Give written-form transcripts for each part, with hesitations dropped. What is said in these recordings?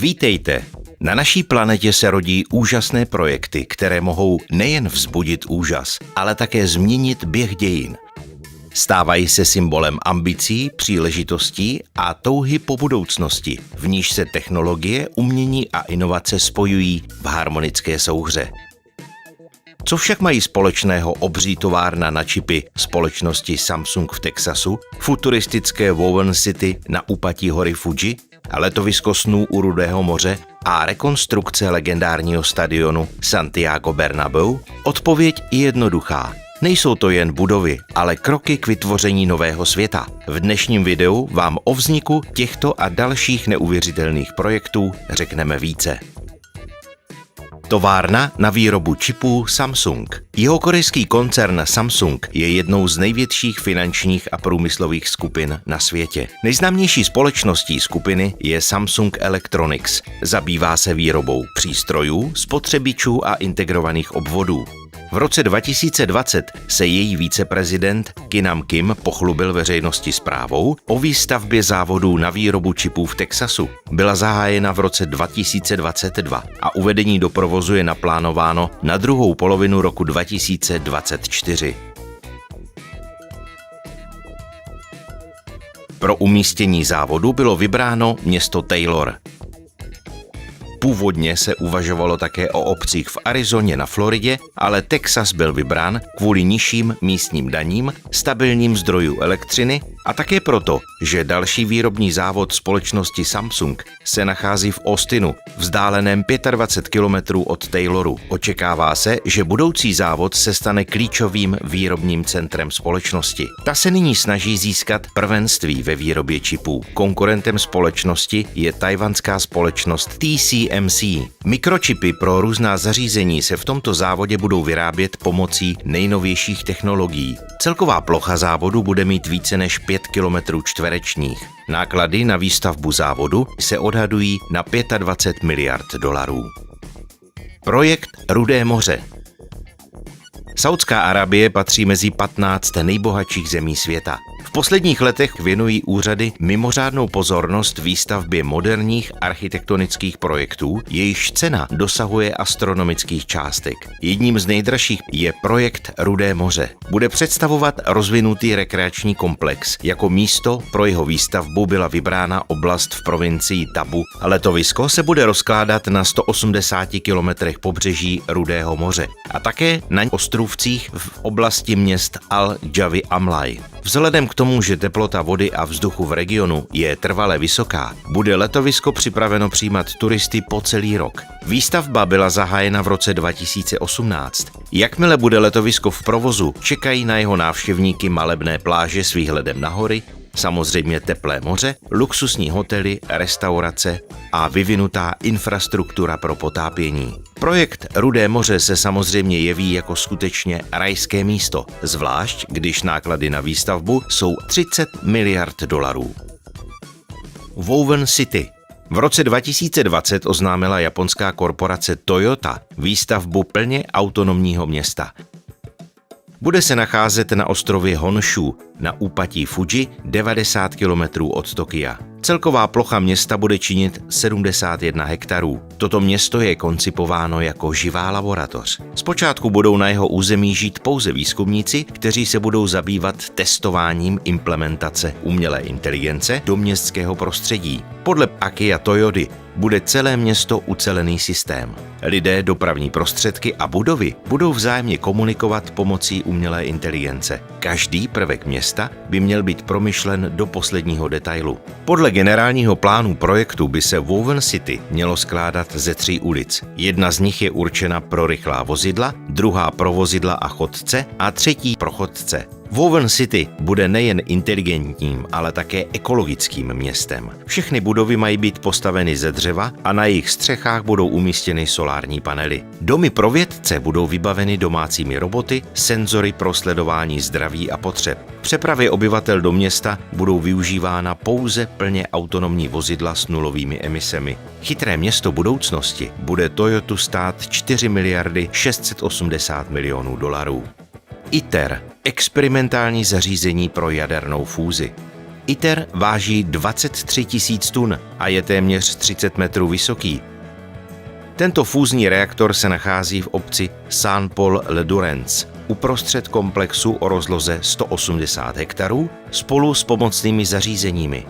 Vítejte! Na naší planetě se rodí úžasné projekty, které mohou nejen vzbudit úžas, ale také změnit běh dějin. Stávají se symbolem ambicí, příležitostí a touhy po budoucnosti, v níž se technologie, umění a inovace spojují v harmonické souhře. Co však mají společného obří továrna na čipy společnosti Samsung v Texasu, futuristické Woven City na úpatí hory Fuji, letovisko snů u Rudého moře a rekonstrukce legendárního stadionu Santiago Bernabéu? Odpověď je jednoduchá. Nejsou to jen budovy, ale kroky k vytvoření nového světa. V dnešním videu vám o vzniku těchto a dalších neuvěřitelných projektů řekneme více. Továrna na výrobu čipů Samsung. Jihokorejský koncern Samsung je jednou z největších finančních a průmyslových skupin na světě. Nejznámější společností skupiny je Samsung Electronics. Zabývá se výrobou přístrojů, spotřebičů a integrovaných obvodů. V roce 2020 se její viceprezident Ki-nam Kim pochlubil veřejnosti zprávou o výstavbě závodů na výrobu čipů v Texasu. Byla zahájena v roce 2022 a uvedení do provozu je naplánováno na druhou polovinu roku 2024. Pro umístění závodu bylo vybráno město Taylor. Původně se uvažovalo také o obcích v Arizoně na Floridě, ale Texas byl vybrán kvůli nižším místním daním, stabilním zdrojů elektřiny a také proto, že další výrobní závod společnosti Samsung se nachází v Austinu, vzdáleném 25 kilometrů od Tayloru. Očekává se, že budoucí závod se stane klíčovým výrobním centrem společnosti. Ta se nyní snaží získat prvenství ve výrobě čipů. Konkurentem společnosti je tajvanská společnost TSMC. Mikročipy pro různá zařízení se v tomto závodě budou vyrábět pomocí nejnovějších technologií. Celková plocha závodu bude mít více než 5 kilometrů čtverečních. Náklady na výstavbu závodu se odhadují na 25 miliard dolarů. Projekt Rudé moře. Saudská Arábie patří mezi 15 nejbohatších zemí světa. V posledních letech věnují úřady mimořádnou pozornost výstavbě moderních architektonických projektů, jejichž cena dosahuje astronomických částek. Jedním z nejdražších je projekt Rudé moře. Bude představovat rozvinutý rekreační komplex. Jako místo pro jeho výstavbu byla vybrána oblast v provincii Tabu. Letovisko se bude rozkládat na 180 kilometrech pobřeží Rudého moře a také na ostrůvcích v oblasti měst Al-Jawi Amlaj. Vzhledem k tomu, že teplota vody a vzduchu v regionu je trvale vysoká, bude letovisko připraveno přijímat turisty po celý rok. Výstavba byla zahájena v roce 2018. Jakmile bude letovisko v provozu, čekají na jeho návštěvníky malebné pláže s výhledem na hory, samozřejmě teplé moře, luxusní hotely, restaurace a vyvinutá infrastruktura pro potápění. Projekt Rudé moře se samozřejmě jeví jako skutečně rajské místo, zvlášť když náklady na výstavbu jsou 30 miliard dolarů. Woven City. V roce 2020 oznámila japonská korporace Toyota výstavbu plně autonomního města. Bude se nacházet na ostrově Honshu na úpatí Fuji 90 km od Tokia. Celková plocha města bude činit 71 hektarů. Toto město je koncipováno jako živá laboratoř. Zpočátku budou na jeho území žít pouze výzkumníci, kteří se budou zabývat testováním implementace umělé inteligence do městského prostředí. Podle Akio Toyody bude celé město ucelený systém. Lidé, dopravní prostředky a budovy budou vzájemně komunikovat pomocí umělé inteligence. Každý prvek města by měl být promyšlen do posledního detailu. Podle generálního plánu projektu by se Woven City mělo skládat ze 3 ulic. Jedna z nich je určena pro rychlá vozidla, druhá pro vozidla a chodce a třetí pro chodce. Woven City bude nejen inteligentním, ale také ekologickým městem. Všechny budovy mají být postaveny ze dřeva a na jejich střechách budou umístěny solární panely. Domy pro vědce budou vybaveny domácími roboty, senzory pro sledování zdraví a potřeb. V přepravě obyvatel do města budou využívána pouze plně autonomní vozidla s nulovými emisemi. Chytré město budoucnosti bude Toyotu stát 4 miliardy 680 milionů dolarů. ITER, experimentální zařízení pro jadernou fúzi. ITER váží 23 000 tun a je téměř 30 metrů vysoký. Tento fúzní reaktor se nachází v obci Saint-Paul-le-Durance, uprostřed komplexu o rozloze 180 hektarů spolu s pomocnými zařízeními.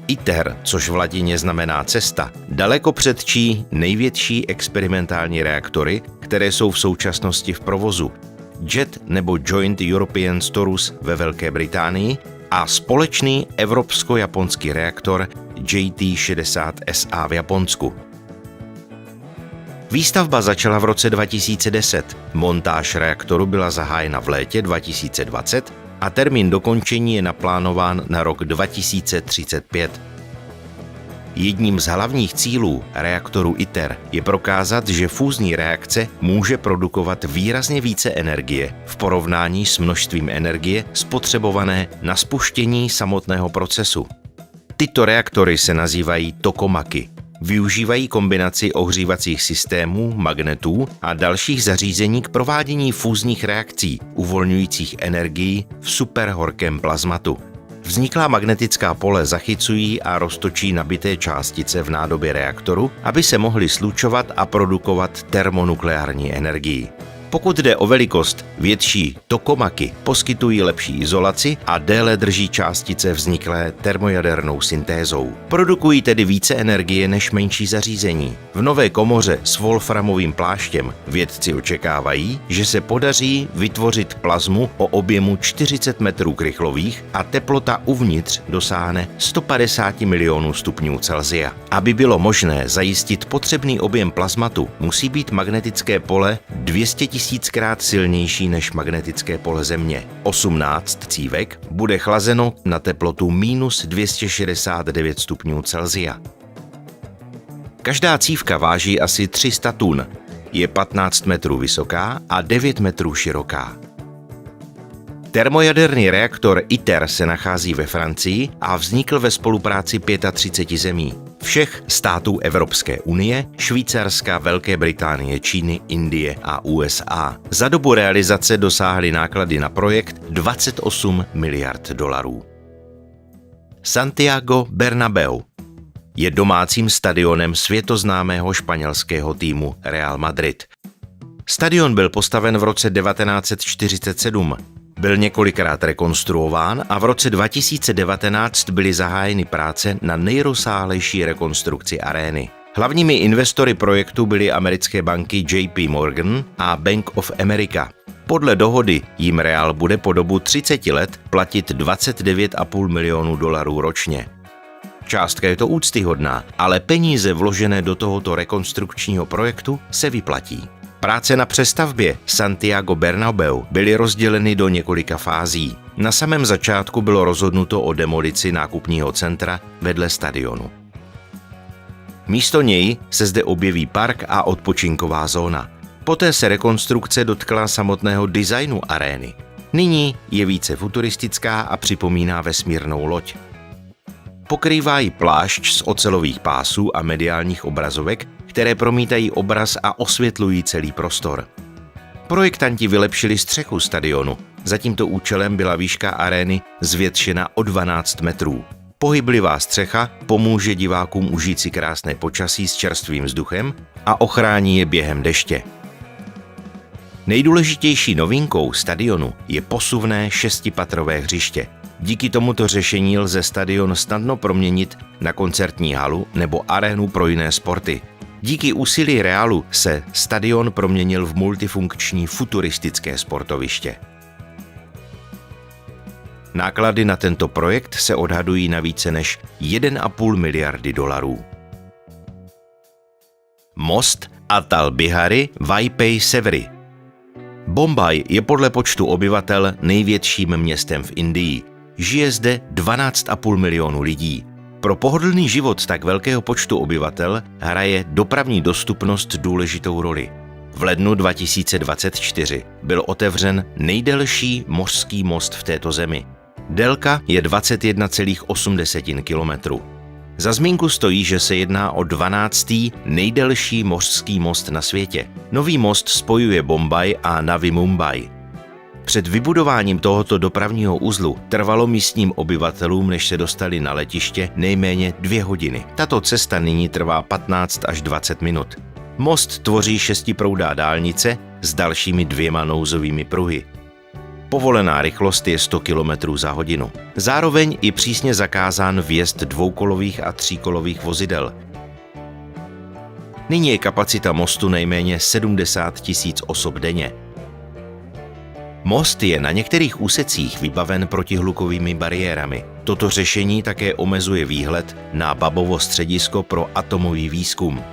ITER, což v latině znamená cesta, daleko předčí největší experimentální reaktory, které jsou v současnosti v provozu, JET nebo Joint European Torus ve Velké Británii a společný evropsko-japonský reaktor JT60SA v Japonsku. Výstavba začala v roce 2010, montáž reaktoru byla zahájena v létě 2020 a termín dokončení je naplánován na rok 2035. Jedním z hlavních cílů reaktoru ITER je prokázat, že fúzní reakce může produkovat výrazně více energie v porovnání s množstvím energie spotřebované na spuštění samotného procesu. Tyto reaktory se nazývají tokamaki. Využívají kombinaci ohřívacích systémů, magnetů a dalších zařízení k provádění fúzních reakcí, uvolňujících energii v superhorkém plazmatu. Vzniklá magnetická pole zachycují a roztočí nabité částice v nádobě reaktoru, aby se mohly slučovat a produkovat termonukleární energii. Pokud jde o velikost, větší tokamaki poskytují lepší izolaci a déle drží částice vzniklé termojadernou syntézou. Produkují tedy více energie než menší zařízení. V nové komoře s wolframovým pláštěm vědci očekávají, že se podaří vytvořit plazmu o objemu 40 metrů krychlových a teplota uvnitř dosáhne 150 milionů stupňů Celsia. Aby bylo možné zajistit potřebný objem plazmatu, musí být magnetické pole 200 000krát silnější než magnetické pole Země. 18 cívek bude chlazeno na teplotu minus 269 stupňů Celsia. Každá cívka váží asi 300 tun, je 15 metrů vysoká a 9 metrů široká. Termojaderný reaktor ITER se nachází ve Francii a vznikl ve spolupráci 35 zemí. Všech států Evropské unie, Švýcarska, Velké Británie, Číny, Indie a USA. Za dobu realizace dosáhly náklady na projekt 28 miliard dolarů. Santiago Bernabéu je domácím stadionem světoznámého španělského týmu Real Madrid. Stadion byl postaven v roce 1947. Byl několikrát rekonstruován a v roce 2019 byly zahájeny práce na nejrozsáhlejší rekonstrukci arény. Hlavními investory projektu byly americké banky JP Morgan a Bank of America. Podle dohody jim Real bude po dobu 30 let platit 29,5 milionů dolarů ročně. Částka je to úctyhodná, ale peníze vložené do tohoto rekonstrukčního projektu se vyplatí. Práce na přestavbě Santiago Bernabéu byly rozděleny do několika fází. Na samém začátku bylo rozhodnuto o demolici nákupního centra vedle stadionu. Místo něj se zde objeví park a odpočinková zóna. Poté se rekonstrukce dotkla samotného designu arény. Nyní je více futuristická a připomíná vesmírnou loď. Pokrývá ji plášť z ocelových pásů a mediálních obrazovek, které promítají obraz a osvětlují celý prostor. Projektanti vylepšili střechu stadionu. Za tímto účelem byla výška arény zvětšena o 12 metrů. Pohyblivá střecha pomůže divákům užít si krásné počasí s čerstvým vzduchem a ochrání je během deště. Nejdůležitější novinkou stadionu je posuvné 6patrové hřiště. Díky tomuto řešení lze stadion snadno proměnit na koncertní halu nebo arénu pro jiné sporty. Díky úsilí Realu se stadion proměnil v multifunkční futuristické sportoviště. Náklady na tento projekt se odhadují na více než 1,5 miliardy dolarů. Most Atal Bihari Vajpej Severi. Bombaj je podle počtu obyvatel největším městem v Indii. Žije zde 12,5 milionu lidí. Pro pohodlný život tak velkého počtu obyvatel hraje dopravní dostupnost důležitou roli. V lednu 2024 byl otevřen nejdelší mořský most v této zemi. Délka je 21,8 kilometru. Za zmínku stojí, že se jedná o 12. nejdelší mořský most na světě. Nový most spojuje Bombaj a Navi Mumbai. Před vybudováním tohoto dopravního uzlu trvalo místním obyvatelům, než se dostali na letiště, nejméně 2 hodiny. Tato cesta nyní trvá 15 až 20 minut. Most tvoří 6proudá dálnice s dalšími 2 nouzovými pruhy. Povolená rychlost je 100 km za hodinu. Zároveň je přísně zakázán vjezd 2kolových a 3kolových vozidel. Nyní je kapacita mostu nejméně 70 000 osob denně. Most je na některých úsecích vybaven protihlukovými bariérami. Toto řešení také omezuje výhled na Babovo středisko pro atomový výzkum.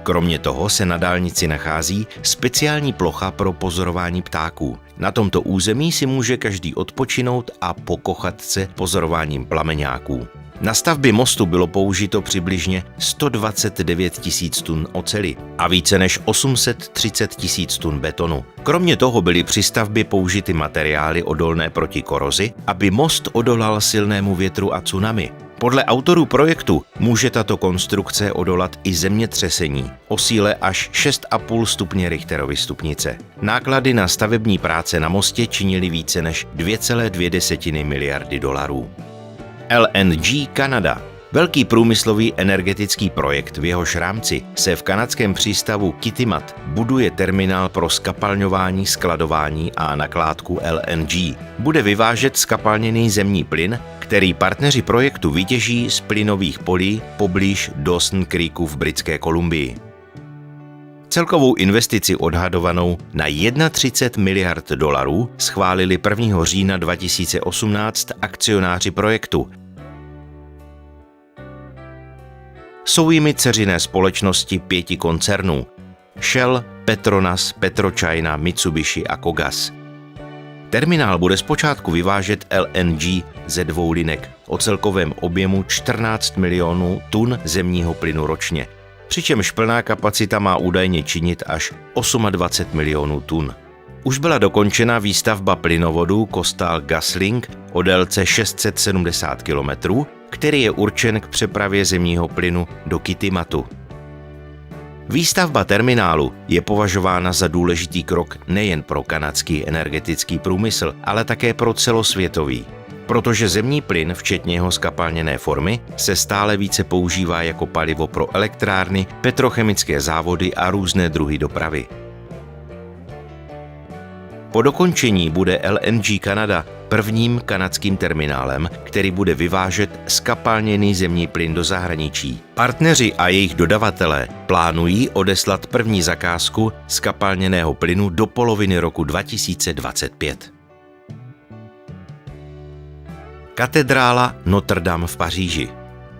Kromě toho se na dálnici nachází speciální plocha pro pozorování ptáků. Na tomto území si může každý odpočinout a pokochat se pozorováním plameňáků. Na stavbě mostu bylo použito přibližně 129 000 tun oceli a více než 830 000 tun betonu. Kromě toho byly při stavbě použity materiály odolné proti korozi, aby most odolal silnému větru a tsunami. Podle autorů projektu může tato konstrukce odolat i zemětřesení o síle až 6,5 stupně Richterovy stupnice. Náklady na stavební práce na mostě činily více než 2,2 miliardy dolarů. LNG Canada. Velký průmyslový energetický projekt, v jehož rámci se v kanadském přístavu Kitimat buduje terminál pro skapalňování, skladování a nakládku LNG. Bude vyvážet skapalněný zemní plyn, který partneři projektu vytěží z plynových polí poblíž Dawson Creeku v Britské Kolumbii. Celkovou investici odhadovanou na 31 miliard dolarů schválili 1. října 2018 akcionáři projektu. Jsou jimi dceřiné společnosti 5 koncernů: Shell, Petronas, PetroChina, Mitsubishi a Kogas. Terminál bude zpočátku vyvážet LNG ze 2 linek o celkovém objemu 14 milionů tun zemního plynu ročně, přičemž plná kapacita má údajně činit až 28 milionů tun. Už byla dokončena výstavba plynovodu Coastal GasLink o délce 670 km, který je určen k přepravě zemního plynu do Kitimatu. Výstavba terminálu je považována za důležitý krok nejen pro kanadský energetický průmysl, ale také pro celosvětový, protože zemní plyn, včetně jeho skapalněné formy, se stále více používá jako palivo pro elektrárny, petrochemické závody a různé druhy dopravy. Po dokončení bude LNG Canada prvním kanadským terminálem, který bude vyvážet skapalněný zemní plyn do zahraničí. Partneři a jejich dodavatelé plánují odeslat první zakázku skapalněného plynu do poloviny roku 2025. Katedrála Notre Dame v Paříži.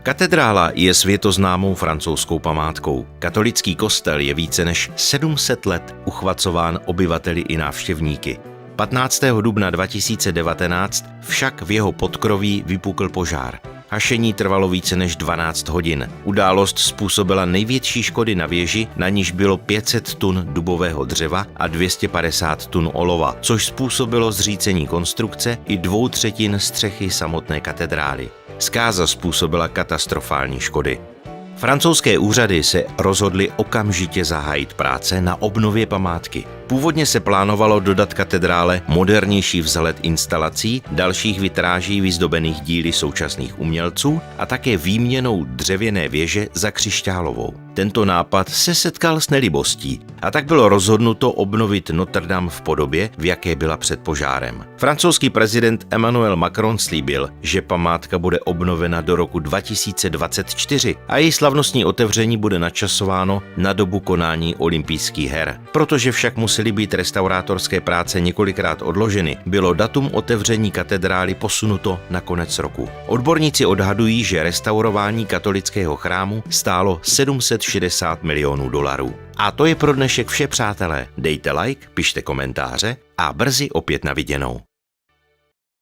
Katedrála je světoznámou francouzskou památkou. Katolický kostel je více než 700 let uchvacován obyvateli i návštěvníky. 15. dubna 2019 však v jeho podkroví vypukl požár. Hašení trvalo více než 12 hodin. Událost způsobila největší škody na věži, na níž bylo 500 tun dubového dřeva a 250 tun olova, což způsobilo zřícení konstrukce i 2/3 střechy samotné katedrály. Zkáza způsobila katastrofální škody. Francouzské úřady se rozhodly okamžitě zahájit práce na obnově památky. Původně se plánovalo dodat katedrále modernější vzhled instalací, dalších vitráží vyzdobených díly současných umělců a také výměnou dřevěné věže za křišťálovou. Tento nápad se setkal s nelibostí a tak bylo rozhodnuto obnovit Notre Dame v podobě, v jaké byla před požárem. Francouzský prezident Emmanuel Macron slíbil, že památka bude obnovena do roku 2024 a její slavnostní otevření bude načasováno na dobu konání olympijských her. Protože však musely být restaurátorské práce několikrát odloženy, bylo datum otevření katedrály posunuto na konec roku. Odborníci odhadují, že restaurování katolického chrámu stálo 760 milionů dolarů. A to je pro dnešek vše, přátelé. Dejte like, pište komentáře a brzy opět na viděnou.